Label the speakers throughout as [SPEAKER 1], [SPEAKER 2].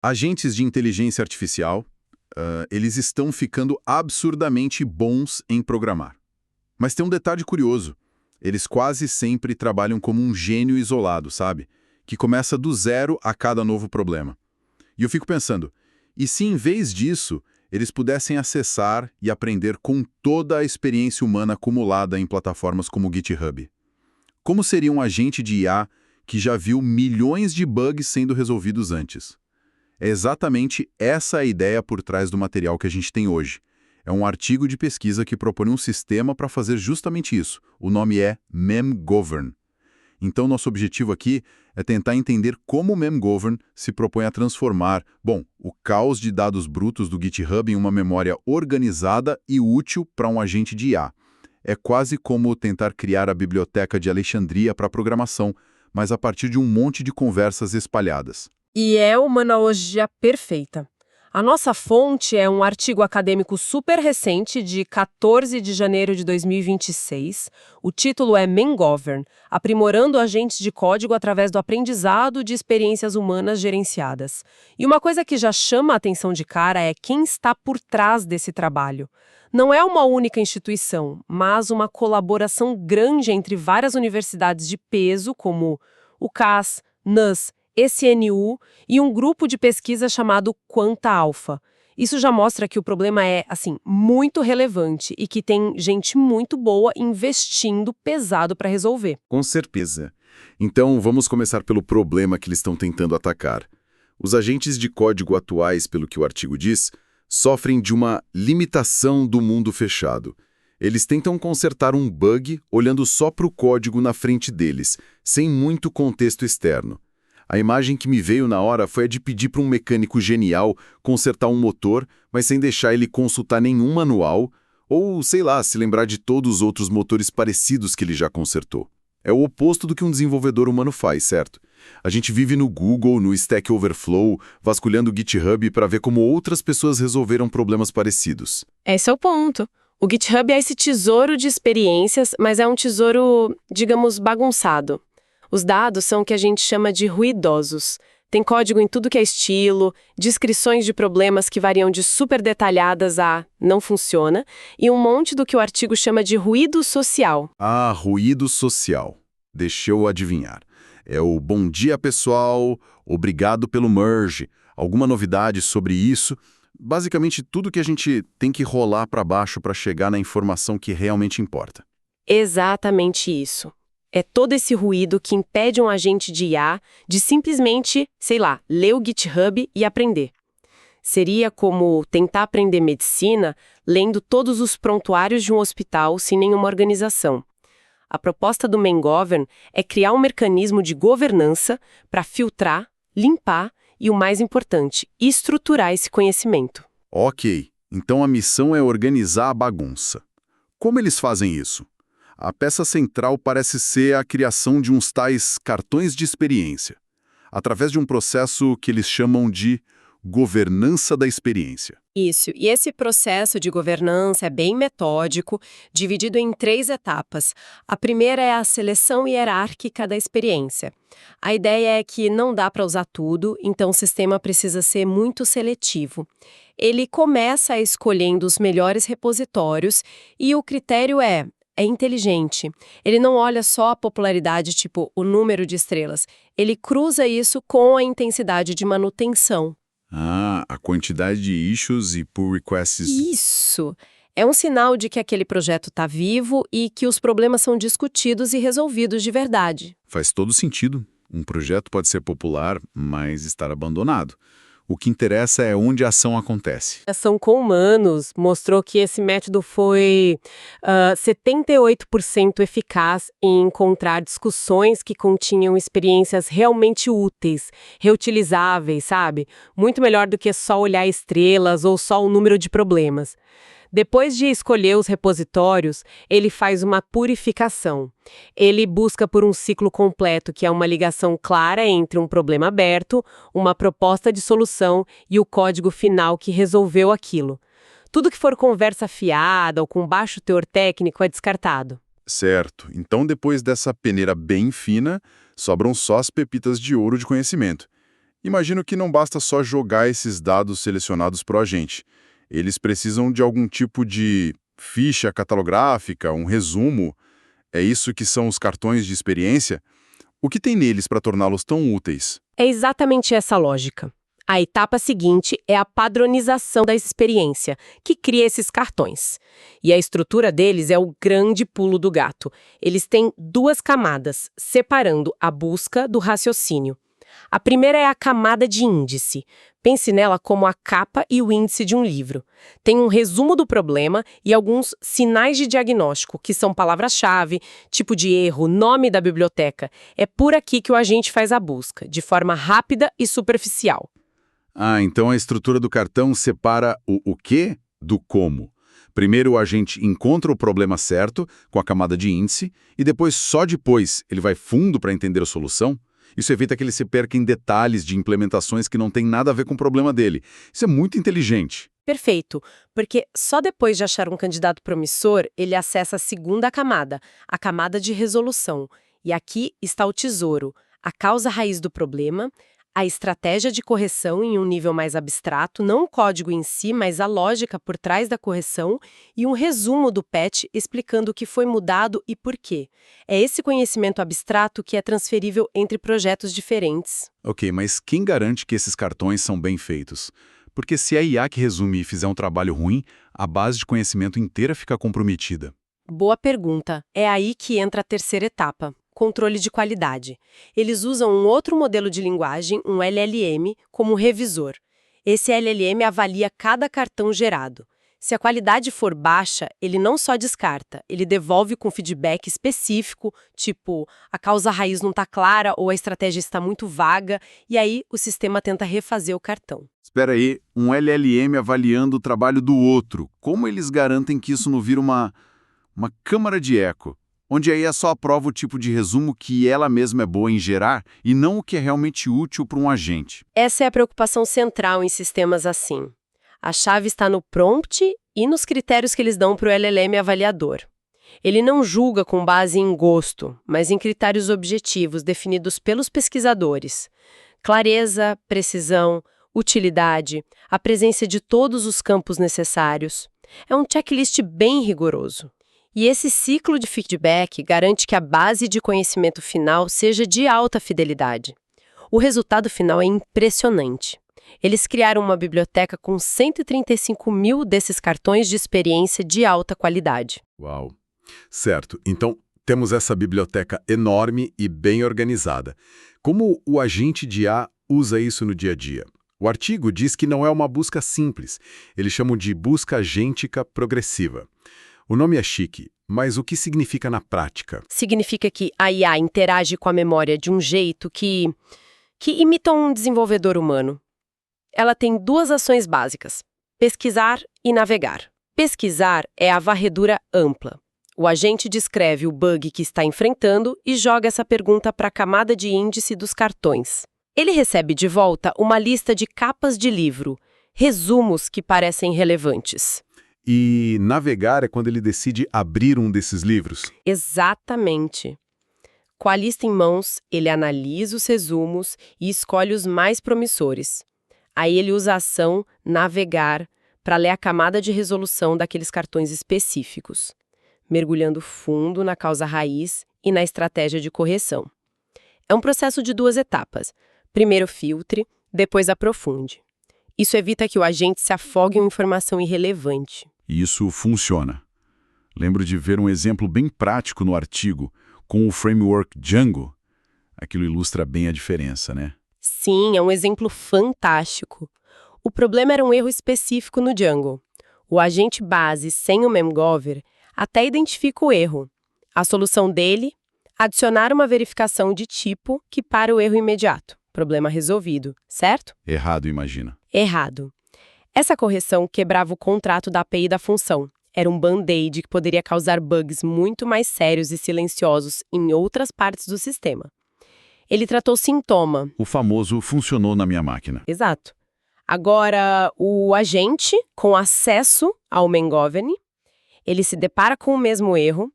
[SPEAKER 1] Agentes de inteligência artificial, eles estão ficando absurdamente bons em programar. Mas tem um detalhe curioso. Eles quase sempre trabalham como um gênio isolado, sabe? Que começa do zero a cada novo problema. E eu fico pensando, e se em vez disso, eles pudessem acessar e aprender com toda a experiência humana acumulada em plataformas como o GitHub? Como seria um agente de IA que já viu milhões de bugs sendo resolvidos antes? É exatamente essa a ideia por trás do material que a gente tem hoje. É um artigo de pesquisa que propõe um sistema para fazer justamente isso. O nome é MemGovern. Então, nosso objetivo aqui é tentar entender como o MemGovern se propõe a transformar, o caos de dados brutos do GitHub em uma memória organizada e útil para um agente de IA. É quase como tentar criar a biblioteca de Alexandria para programação, mas a partir de um monte de conversas espalhadas.
[SPEAKER 2] E é uma analogia perfeita. A nossa fonte é um artigo acadêmico super recente de 14 de janeiro de 2026. O título é MemGovern, aprimorando agentes de código através do aprendizado de experiências humanas gerenciadas. E uma coisa que já chama a atenção de cara é quem está por trás desse trabalho. Não é uma única instituição, mas uma colaboração grande entre várias universidades de peso, como o CAS, NUS, ECNU e um grupo de pesquisa chamado Quanta Alpha. Isso já mostra que o problema é, muito relevante e que tem gente muito boa investindo pesado para resolver.
[SPEAKER 1] Com certeza. Então, vamos começar pelo problema que eles estão tentando atacar. Os agentes de código atuais, pelo que o artigo diz, sofrem de uma limitação do mundo fechado. Eles tentam consertar um bug olhando só para o código na frente deles, sem muito contexto externo. A imagem que me veio na hora foi a de pedir para um mecânico genial consertar um motor, mas sem deixar ele consultar nenhum manual, ou, se lembrar de todos os outros motores parecidos que ele já consertou. É o oposto do que um desenvolvedor humano faz, certo? A gente vive no Google, no Stack Overflow, vasculhando o GitHub para ver como outras pessoas resolveram problemas parecidos.
[SPEAKER 2] Esse é o ponto. O GitHub é esse tesouro de experiências, mas é um tesouro, digamos, bagunçado. Os dados são o que a gente chama de ruidosos. Tem código em tudo que é estilo, descrições de problemas que variam de super detalhadas a não funciona, e um monte do que o artigo chama de ruído social.
[SPEAKER 1] Ah, ruído social. Deixa eu adivinhar. É o bom dia, pessoal, obrigado pelo merge. Alguma novidade sobre isso? Basicamente, tudo que a gente tem que rolar para baixo para chegar na informação que realmente importa.
[SPEAKER 2] Exatamente isso. É todo esse ruído que impede um agente de IA de simplesmente, ler o GitHub e aprender. Seria como tentar aprender medicina lendo todos os prontuários de um hospital sem nenhuma organização. A proposta do MemGovern é criar um mecanismo de governança para filtrar, limpar e, o mais importante, estruturar esse conhecimento.
[SPEAKER 1] Ok, então a missão é organizar a bagunça. Como eles fazem isso? A peça central parece ser a criação de uns tais cartões de experiência, através de um processo que eles chamam de governança da experiência.
[SPEAKER 2] Isso, e esse processo de governança é bem metódico, dividido em 3 etapas. A primeira é a seleção hierárquica da experiência. A ideia é que não dá para usar tudo, então o sistema precisa ser muito seletivo. Ele começa escolhendo os melhores repositórios e o critério é inteligente. Ele não olha só a popularidade, tipo o número de estrelas. Ele cruza isso com a intensidade de manutenção.
[SPEAKER 1] Ah, a quantidade de issues e pull requests.
[SPEAKER 2] Isso! É um sinal de que aquele projeto está vivo e que os problemas são discutidos e resolvidos de verdade.
[SPEAKER 1] Faz todo sentido. Um projeto pode ser popular, mas estar abandonado. O que interessa é onde a ação acontece.
[SPEAKER 2] A ação com humanos mostrou que esse método foi 78% eficaz em encontrar discussões que continham experiências realmente úteis, reutilizáveis, sabe? Muito melhor do que só olhar estrelas ou só o número de problemas. Depois de escolher os repositórios, ele faz uma purificação. Ele busca por um ciclo completo, que é uma ligação clara entre um problema aberto, uma proposta de solução e o código final que resolveu aquilo. Tudo que for conversa fiada ou com baixo teor técnico é descartado.
[SPEAKER 1] Certo. Então, depois dessa peneira bem fina, sobram só as pepitas de ouro de conhecimento. Imagino que não basta só jogar esses dados selecionados para o agente. Eles precisam de algum tipo de ficha catalográfica, um resumo. É isso que são os cartões de experiência? O que tem neles para torná-los tão úteis?
[SPEAKER 2] É exatamente essa lógica. A etapa seguinte é a padronização da experiência, que cria esses cartões. E a estrutura deles é o grande pulo do gato. Eles têm duas camadas, separando a busca do raciocínio. A primeira é a camada de índice. Pense nela como a capa e o índice de um livro. Tem um resumo do problema e alguns sinais de diagnóstico, que são palavras-chave, tipo de erro, nome da biblioteca. É por aqui que o agente faz a busca, de forma rápida e superficial.
[SPEAKER 1] Ah, então a estrutura do cartão separa o quê do como. Primeiro o agente encontra o problema certo, com a camada de índice, e depois, só depois, ele vai fundo para entender a solução? Isso evita que ele se perca em detalhes de implementações que não têm nada a ver com o problema dele. Isso é muito inteligente.
[SPEAKER 2] Perfeito, porque só depois de achar um candidato promissor, ele acessa a segunda camada, a camada de resolução. E aqui está o tesouro, a causa raiz do problema, a estratégia de correção em um nível mais abstrato, não o código em si, mas a lógica por trás da correção, e um resumo do patch explicando o que foi mudado e por quê. É esse conhecimento abstrato que é transferível entre projetos diferentes.
[SPEAKER 1] Ok, mas quem garante que esses cartões são bem feitos? Porque se a IA que resume e fizer um trabalho ruim, a base de conhecimento inteira fica comprometida.
[SPEAKER 2] Boa pergunta. É aí que entra a terceira etapa. Controle de qualidade. Eles usam um outro modelo de linguagem, um LLM, como revisor. Esse LLM avalia cada cartão gerado. Se a qualidade for baixa, ele não só descarta, ele devolve com feedback específico, tipo, a causa raiz não está clara ou a estratégia está muito vaga, e aí o sistema tenta refazer o cartão.
[SPEAKER 1] Espera aí, um LLM avaliando o trabalho do outro. Como eles garantem que isso não vira uma câmara de eco? Onde aí é só aprova o tipo de resumo que ela mesma é boa em gerar e não o que é realmente útil para um agente.
[SPEAKER 2] Essa é a preocupação central em sistemas assim. A chave está no prompt e nos critérios que eles dão para o LLM avaliador. Ele não julga com base em gosto, mas em critérios objetivos definidos pelos pesquisadores. Clareza, precisão, utilidade, a presença de todos os campos necessários. É um checklist bem rigoroso. E esse ciclo de feedback garante que a base de conhecimento final seja de alta fidelidade. O resultado final é impressionante. Eles criaram uma biblioteca com 135 mil desses cartões de experiência de alta qualidade.
[SPEAKER 1] Uau! Certo, então temos essa biblioteca enorme e bem organizada. Como o agente de IA usa isso no dia a dia? O artigo diz que não é uma busca simples. Eles chamam de busca agêntica progressiva. O nome é chique, mas o que significa na prática?
[SPEAKER 2] Significa que a IA interage com a memória de um jeito que imita um desenvolvedor humano. Ela tem duas ações básicas: pesquisar e navegar. Pesquisar é a varredura ampla. O agente descreve o bug que está enfrentando e joga essa pergunta para a camada de índice dos cartões. Ele recebe de volta uma lista de capas de livro, resumos que parecem relevantes.
[SPEAKER 1] E navegar é quando ele decide abrir um desses livros?
[SPEAKER 2] Exatamente. Com a lista em mãos, ele analisa os resumos e escolhe os mais promissores. Aí ele usa a ação navegar para ler a camada de resolução daqueles cartões específicos, mergulhando fundo na causa raiz e na estratégia de correção. É um processo de duas etapas. Primeiro filtre, depois aprofunde. Isso evita que o agente se afogue em informação irrelevante.
[SPEAKER 1] E isso funciona. Lembro de ver um exemplo bem prático no artigo, com o framework Django. Aquilo ilustra bem a diferença, né?
[SPEAKER 2] Sim, é um exemplo fantástico. O problema era um erro específico no Django. O agente base sem o memgover até identifica o erro. A solução dele? Adicionar uma verificação de tipo que para o erro imediato. Problema resolvido, certo?
[SPEAKER 1] Errado, imagina.
[SPEAKER 2] Errado. Essa correção quebrava o contrato da API da função. Era um band-aid que poderia causar bugs muito mais sérios e silenciosos em outras partes do sistema. Ele tratou o sintoma.
[SPEAKER 1] O famoso funcionou na minha máquina.
[SPEAKER 2] Exato. Agora, o agente, com acesso ao main-govern, ele se depara com o mesmo erro,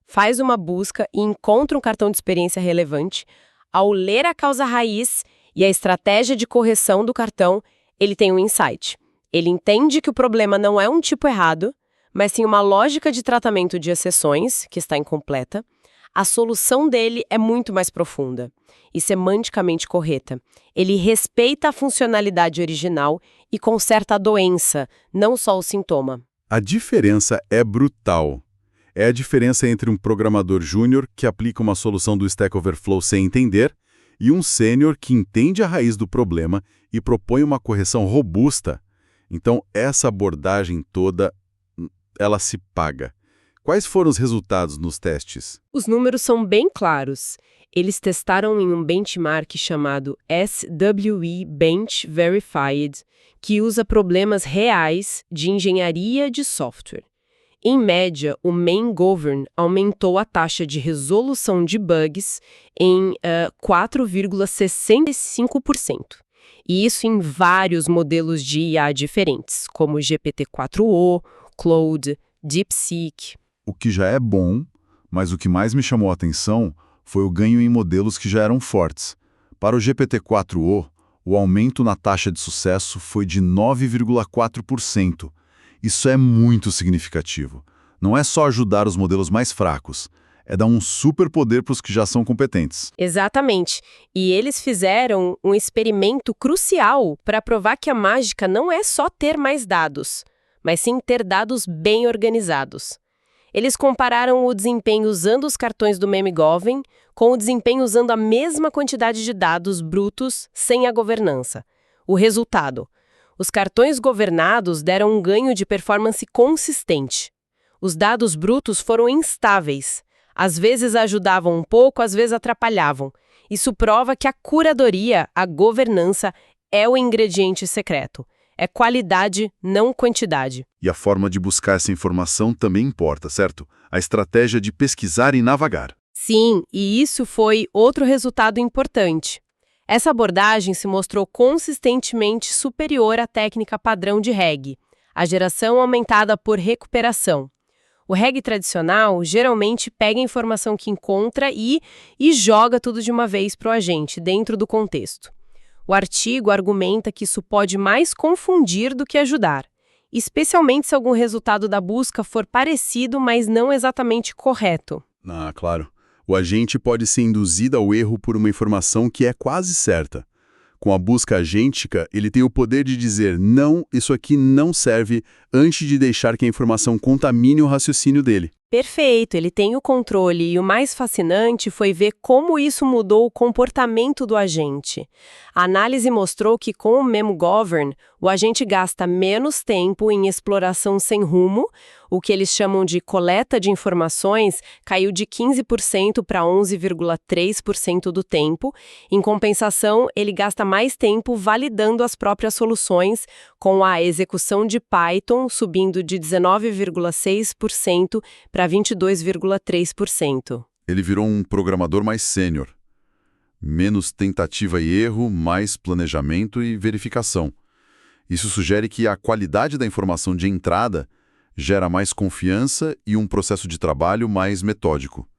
[SPEAKER 2] faz uma busca e encontra um cartão de experiência relevante. Ao ler a causa raiz E a estratégia de correção do cartão, ele tem um insight. Ele entende que o problema não é um tipo errado, mas sim uma lógica de tratamento de exceções, que está incompleta. A solução dele é muito mais profunda e semanticamente correta. Ele respeita a funcionalidade original e conserta a doença, não só o sintoma.
[SPEAKER 1] A diferença é brutal. É a diferença entre um programador júnior que aplica uma solução do Stack Overflow sem entender e um sênior que entende a raiz do problema e propõe uma correção robusta. Então, essa abordagem toda, ela se paga. Quais foram os resultados nos testes?
[SPEAKER 2] Os números são bem claros. Eles testaram em um benchmark chamado SWE Bench Verified, que usa problemas reais de engenharia de software. Em média, o main govern aumentou a taxa de resolução de bugs em 4,65%. E isso em vários modelos de IA diferentes, como GPT-4o, Claude, DeepSeek.
[SPEAKER 1] O que já é bom, mas o que mais me chamou a atenção foi o ganho em modelos que já eram fortes. Para o GPT-4o, o aumento na taxa de sucesso foi de 9,4%. Isso é muito significativo. Não é só ajudar os modelos mais fracos, é dar um superpoder para os que já são competentes.
[SPEAKER 2] Exatamente. E eles fizeram um experimento crucial para provar que a mágica não é só ter mais dados, mas sim ter dados bem organizados. Eles compararam o desempenho usando os cartões do MemGovern com o desempenho usando a mesma quantidade de dados brutos sem a governança. O resultado: os cartões governados deram um ganho de performance consistente. Os dados brutos foram instáveis. Às vezes ajudavam um pouco, às vezes atrapalhavam. Isso prova que a curadoria, a governança, é o ingrediente secreto. É qualidade, não quantidade.
[SPEAKER 1] E a forma de buscar essa informação também importa, certo? A estratégia de pesquisar e navegar.
[SPEAKER 2] Sim, e isso foi outro resultado importante. Essa abordagem se mostrou consistentemente superior à técnica padrão de RAG, a geração aumentada por recuperação. O RAG tradicional geralmente pega a informação que encontra e joga tudo de uma vez para o agente, dentro do contexto. O artigo argumenta que isso pode mais confundir do que ajudar, especialmente se algum resultado da busca for parecido, mas não exatamente correto.
[SPEAKER 1] Ah, claro. O agente pode ser induzido ao erro por uma informação que é quase certa. Com a busca agêntica, ele tem o poder de dizer não, isso aqui não serve, antes de deixar que a informação contamine o raciocínio dele.
[SPEAKER 2] Perfeito, ele tem o controle e o mais fascinante foi ver como isso mudou o comportamento do agente. A análise mostrou que com o MemGovern, o agente gasta menos tempo em exploração sem rumo, o que eles chamam de coleta de informações caiu de 15% para 11,3% do tempo. Em compensação, ele gasta mais tempo validando as próprias soluções, com a execução de Python subindo de 19,6% para 22,3%.
[SPEAKER 1] Ele virou um programador mais sênior. Menos tentativa e erro, mais planejamento e verificação. Isso sugere que a qualidade da informação de entrada gera mais confiança e um processo de trabalho mais metódico.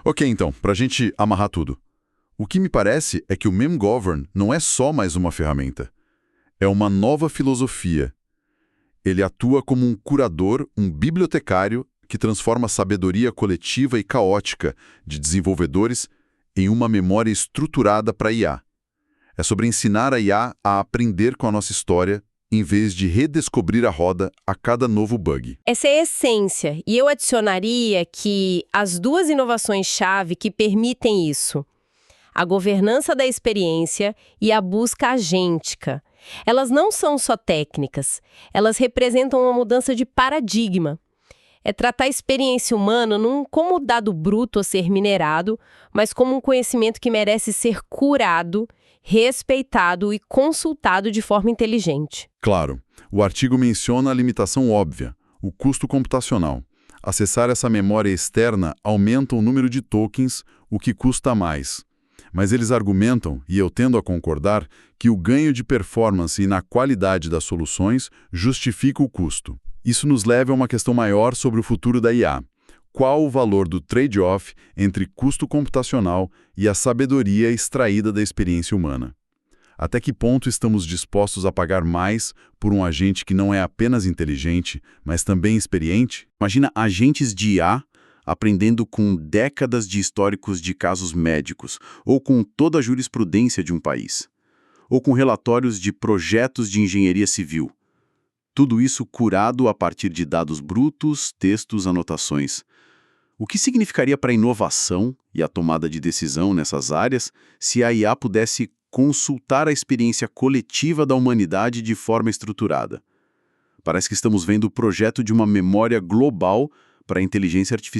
[SPEAKER 1] Ok, então, para a gente amarrar tudo. O que me parece é que o MemGovern não é só mais uma ferramenta. É uma nova filosofia. Ele atua como um curador, um bibliotecário que transforma a sabedoria coletiva e caótica de desenvolvedores em uma memória estruturada para IA. É sobre ensinar a IA a aprender com a nossa história, em vez de redescobrir a roda a cada novo bug.
[SPEAKER 2] Essa é a essência, e eu adicionaria que as duas inovações-chave que permitem isso, a governança da experiência e a busca agêntica, elas não são só técnicas, elas representam uma mudança de paradigma. É tratar a experiência humana não como dado bruto a ser minerado, mas como um conhecimento que merece ser curado, respeitado e consultado de forma inteligente.
[SPEAKER 1] Claro, o artigo menciona a limitação óbvia, o custo computacional. Acessar essa memória externa aumenta o número de tokens, o que custa mais. Mas eles argumentam, e eu tendo a concordar, que o ganho de performance e na qualidade das soluções justifica o custo. Isso nos leva a uma questão maior sobre o futuro da IA. Qual o valor do trade-off entre custo computacional e a sabedoria extraída da experiência humana? Até que ponto estamos dispostos a pagar mais por um agente que não é apenas inteligente, mas também experiente?
[SPEAKER 3] Imagina agentes de IA aprendendo com décadas de históricos de casos médicos, ou com toda a jurisprudência de um país, ou com relatórios de projetos de engenharia civil. Tudo isso curado a partir de dados brutos, textos, anotações. O que significaria para a inovação e a tomada de decisão nessas áreas se a IA pudesse consultar a experiência coletiva da humanidade de forma estruturada? Parece que estamos vendo o projeto de uma memória global para a inteligência artificial.